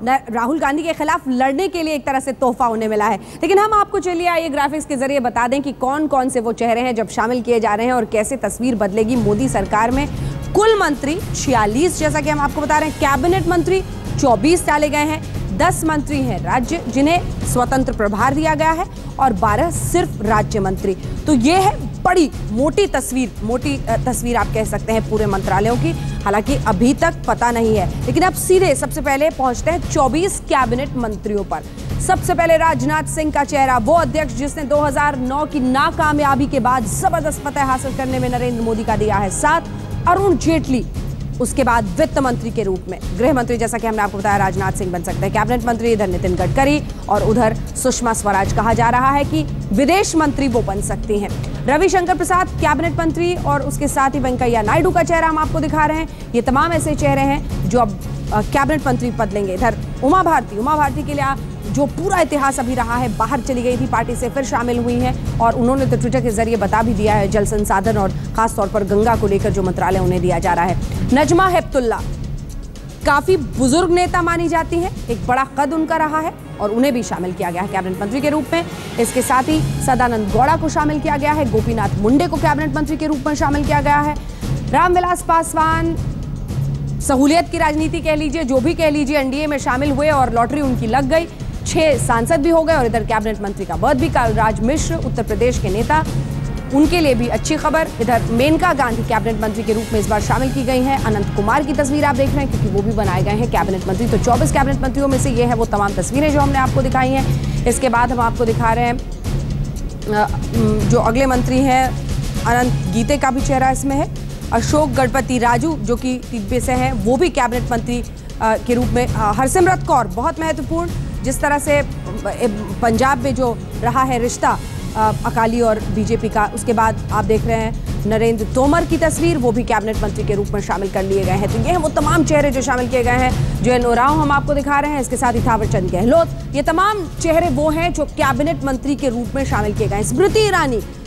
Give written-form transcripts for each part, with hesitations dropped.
राहुल गांधी के खिलाफ लड़ने के लिए एक तरह से तोहफा उन्हें मिला है। लेकिन हम आपको चलिए ये ग्राफिक्स के जरिए बता दें कि कौन कौन से वो चेहरे हैं जब शामिल किए जा रहे हैं और कैसे तस्वीर बदलेगी मोदी सरकार में। कुल मंत्री 46, जैसा कि हम आपको बता रहे हैं। कैबिनेट मंत्री 24 डाले गए हैं। 10 मंत्री हैं राज्य जिन्हें स्वतंत्र प्रभार दिया गया है और 12 सिर्फ राज्य मंत्री। तो ये है बड़ी मोटी तस्वीर आप कह सकते हैं पूरे मंत्रालयों की। हालांकि अभी तक पता नहीं है, लेकिन अब सीधे सबसे पहले पहुंचते हैं 24 कैबिनेट मंत्रियों पर। सबसे पहले राजनाथ सिंह का चेहरा, वो अध्यक्ष जिसने 2009 की नाकामयाबी के बाद जबरदस्त फतह हासिल करने में नरेंद्र मोदी का दिया है साथ। अरुण जेटली उसके बाद वित्त मंत्री के रूप में। गृह मंत्री जैसा कि हमने आपको बताया राजनाथ सिंह बन सकते हैं। कैबिनेट मंत्री इधर नितिन गडकरी और उधर सुषमा स्वराज। कहा जा रहा है कि विदेश मंत्री वो बन सकती हैं। रविशंकर प्रसाद कैबिनेट मंत्री और उसके साथ ही वेंकैया नायडू का चेहरा हम आपको दिखा रहे हैं। ये तमाम ऐसे चेहरे हैं जो अब कैबिनेट मंत्री पद लेंगे। इधर उमा भारती के लिए जो पूरा इतिहास अभी रहा है, बाहर चली गई थी पार्टी से, फिर शामिल हुई हैं और उन्होंने तो ट्विटर के जरिए बता भी दिया है जल संसाधन और खासतौर पर गंगा को लेकर जो मंत्रालय उन्हें दिया जा रहा है। नजमा हेपतुल्ला काफी बुजुर्ग नेता मानी जाती हैं, एक बड़ा कद उनका रहा है और उन्हें भी शामिल किया गया है कैबिनेट मंत्री के रूप में। इसके साथ ही सदानंद गौड़ा को शामिल किया गया है। गोपीनाथ मुंडे को कैबिनेट मंत्री के रूप में शामिल किया गया है। रामविलास पासवान सहूलियत की राजनीति कह लीजिए, जो भी कह लीजिए, एनडीए में शामिल हुए और लॉटरी उनकी लग गई। 6 सांसद भी हो गए और इधर कैबिनेट मंत्री का पद भी। कलराज मिश्र उत्तर प्रदेश के नेता, उनके लिए भी अच्छी खबर। इधर मेनका गांधी कैबिनेट मंत्री के रूप में इस बार शामिल की गई हैं। अनंत कुमार की तस्वीर आप देख रहे हैं क्योंकि वो भी बनाए गए हैं कैबिनेट मंत्री। तो 24 कैबिनेट मंत्रियों में से ये है वो तमाम तस्वीरें जो हमने आपको दिखाई हैं। इसके बाद हम आपको दिखा रहे हैं जो अगले मंत्री हैं, अनंत गीते का भी चेहरा इसमें है। अशोक गणपति राजू जो कि टिब्बे से हैं, वो भी कैबिनेट मंत्री के रूप में। हरसिमरत कौर बहुत महत्वपूर्ण, जिस तरह से पंजाब में जो रहा है रिश्ता अकाली और बीजेपी का। उसके बाद आप देख रहे हैं नरेंद्र तोमर की तस्वीर, वो भी कैबिनेट मंत्री के रूप में शामिल कर लिए गए हैं। तो ये हैं वो तमाम चेहरे जो शामिल किए गए हैं। जो उरांव हम आपको दिखा रहे हैं, इसके साथ ही थावरचंद गहलोत, ये तमाम चेहरे वो हैं जो कैबिनेट मंत्री के रूप में शामिल किए गए हैं।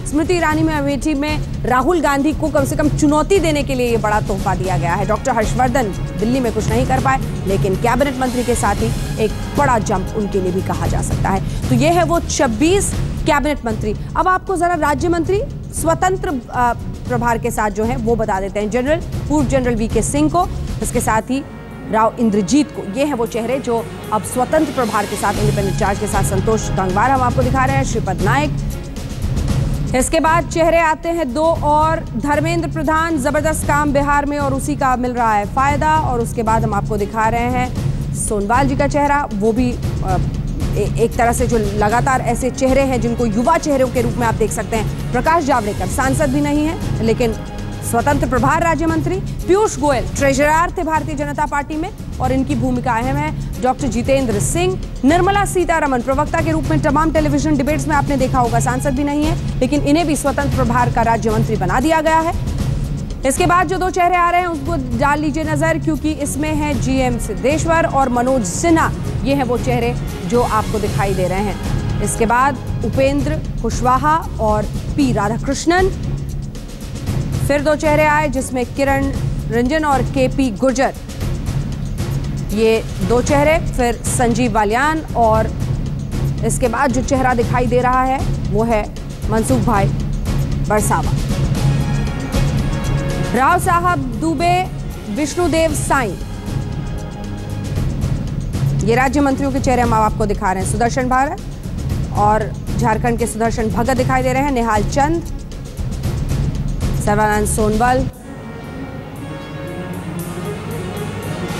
स्मृति ईरानी में अमेठी में राहुल गांधी को कम से कम चुनौती देने के लिए ये बड़ा तोहफा दिया गया है। डॉक्टर हर्षवर्धन दिल्ली में कुछ नहीं कर पाए, लेकिन कैबिनेट मंत्री के साथ ही एक बड़ा जंप उनके लिए भी कहा जा सकता है। तो ये है वो 26 कैबिनेट मंत्री। अब आपको जरा राज्य मंत्री स्वतंत्र प्रभार के साथ जो है वो बता देते हैं। पूर्व जनरल वीके सिंह को, इसके साथ ही राव इंद्रजीत को। ये हैं वो चेहरे जो अब स्वतंत्र प्रभार के साथ, इंडिपेंडेंट चार्ज के साथ। संतोष गंगवार हम आपको दिखा रहे हैं। श्रीपद नायक। इसके बाद चेहरे आते हैं 2 और। धर्मेंद्र प्रधान, जबरदस्त काम बिहार में और उसी का मिल रहा है फायदा। और उसके बाद हम आपको दिखा रहे हैं सोनवाल जी का चेहरा, वो भी एक तरह से जो लगातार ऐसे चेहरे हैं जिनको युवा चेहरों के रूप में आप देख सकते हैं। प्रकाश जावड़ेकर सांसद भी नहीं है लेकिन स्वतंत्र प्रभार राज्य मंत्री। पीयूष गोयल ट्रेजरर थे भारतीय जनता पार्टी में और इनकी भूमिका अहम है। डॉक्टर जितेंद्र सिंह, निर्मला सीतारमण प्रवक्ता के रूप में तमाम टेलीविजन डिबेट्स में आपने देखा होगा, सांसद भी नहीं है लेकिन इन्हें भी स्वतंत्र प्रभार का राज्य मंत्री बना दिया गया है। इसके बाद जो 2 चेहरे आ रहे हैं उसको डाल लीजिए नजर, क्योंकि इसमें है जीएम सिद्धेश्वर और मनोज सिन्हा। ये हैं वो चेहरे जो आपको दिखाई दे रहे हैं। इसके बाद उपेंद्र कुशवाहा और पी राधाकृष्णन। फिर 2 चेहरे आए जिसमें किरण रंजन और केपी गुर्जर, ये 2 चेहरे। फिर संजीव बालियान और इसके बाद जो चेहरा दिखाई दे रहा है वो है मनसुख भाई बरसावा। राव साहब दुबे, विष्णुदेव साई, ये राज्य मंत्रियों के चेहरे हम आपको दिखा रहे हैं। सुदर्शन भारत और झारखंड के सुदर्शन भगत दिखाई दे रहे हैं। निहाल चंद, सर्बानंद सोनोवाल,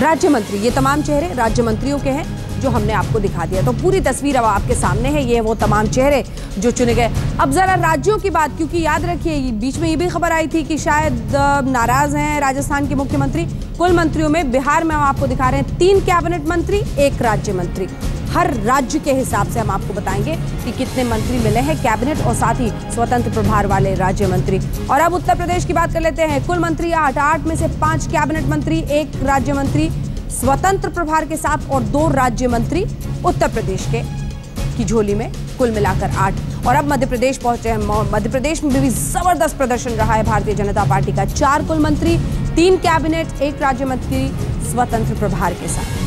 राज्य मंत्री। ये तमाम चेहरे राज्य मंत्रियों के हैं जो हमने आपको दिखा दिया। तो पूरी तस्वीर अब आपके सामने है। ये वो तमाम चेहरे जो चुने गए। अब जरा राज्यों की बात, क्योंकि याद रखिए बीच में ये भी खबर आई थी कि शायद नाराज हैं राजस्थान के मुख्यमंत्री। कुल मंत्रियों में बिहार में हम आपको दिखा रहे हैं 3 कैबिनेट मंत्री, 1 राज्य मंत्री। हर राज्य के हिसाब से हम आपको बताएंगे कि कितने मंत्री मिले हैं कैबिनेट और साथ ही स्वतंत्र प्रभार वाले राज्य मंत्री। और अब उत्तर प्रदेश की बात कर लेते हैं। कुल मंत्री 8 में से 5 कैबिनेट मंत्री, 1 राज्य मंत्री स्वतंत्र प्रभार के साथ और 2 राज्य मंत्री उत्तर प्रदेश की झोली में, कुल मिलाकर 8। और अब मध्य प्रदेश पहुंचे हैं। मध्य प्रदेश में भी जबरदस्त प्रदर्शन रहा है भारतीय जनता पार्टी का। 4 कुल मंत्री, 3 कैबिनेट, 1 राज्य मंत्री स्वतंत्र प्रभार के साथ।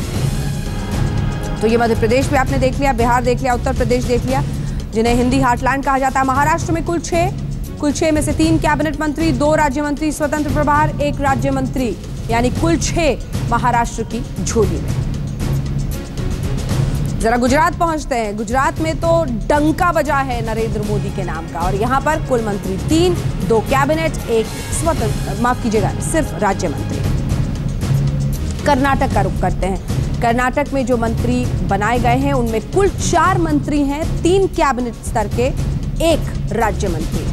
तो ये मध्य प्रदेश भी आपने देख लिया, बिहार देख लिया, उत्तर प्रदेश देख लिया, जिन्हें हिंदी हार्टलैंड कहा जाता है। महाराष्ट्र में कुल 6 में से 3 कैबिनेट मंत्री, 2 राज्य मंत्री स्वतंत्र प्रभार, 1 राज्य मंत्री, यानी कुल 6 महाराष्ट्र की झोली में। जरा गुजरात पहुंचते हैं। गुजरात में तो डंका बजा है नरेंद्र मोदी के नाम का, और यहां पर कुल मंत्री 3, 2 कैबिनेट, 1 स्वतंत्र, माफ कीजिएगा, सिर्फ राज्य मंत्री। कर्नाटक का रुख करते हैं। कर्नाटक में जो मंत्री बनाए गए हैं उनमें कुल 4 मंत्री हैं, 3 कैबिनेट स्तर के, 1 राज्य मंत्री।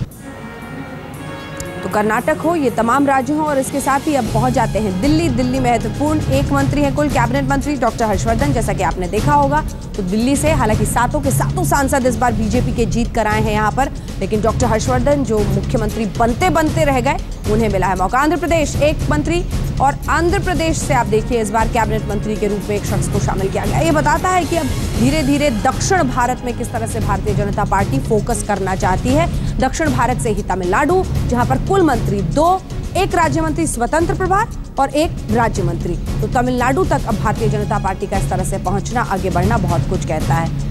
तो कर्नाटक हो, ये तमाम राज्य हों, और इसके साथ ही अब पहुंच जाते हैं दिल्ली। दिल्ली महत्वपूर्ण, 1 मंत्री है कुल कैबिनेट मंत्री, डॉक्टर हर्षवर्धन, जैसा कि आपने देखा होगा। तो दिल्ली से हालांकि 7 के 7 सांसद इस बार बीजेपी के जीत कर आए हैं यहां पर, लेकिन डॉक्टर हर्षवर्धन जो मुख्यमंत्री बनते बनते रह गए, उन्हें मिला है मौका। आंध्र प्रदेश 1 मंत्री, और आंध्र प्रदेश से आप देखिए इस बार कैबिनेट मंत्री के रूप में एक शख्स को शामिल किया गया। ये बताता है कि अब धीरे धीरे दक्षिण भारत में किस तरह से भारतीय जनता पार्टी फोकस करना चाहती है। दक्षिण भारत से ही तमिलनाडु, जहां पर कुल मंत्री 2, 1 राज्य मंत्री स्वतंत्र प्रभार और 1 राज्य मंत्री। तो तमिलनाडु तक अब भारतीय जनता पार्टी का इस तरह से पहुंचना, आगे बढ़ना बहुत कुछ कहता है।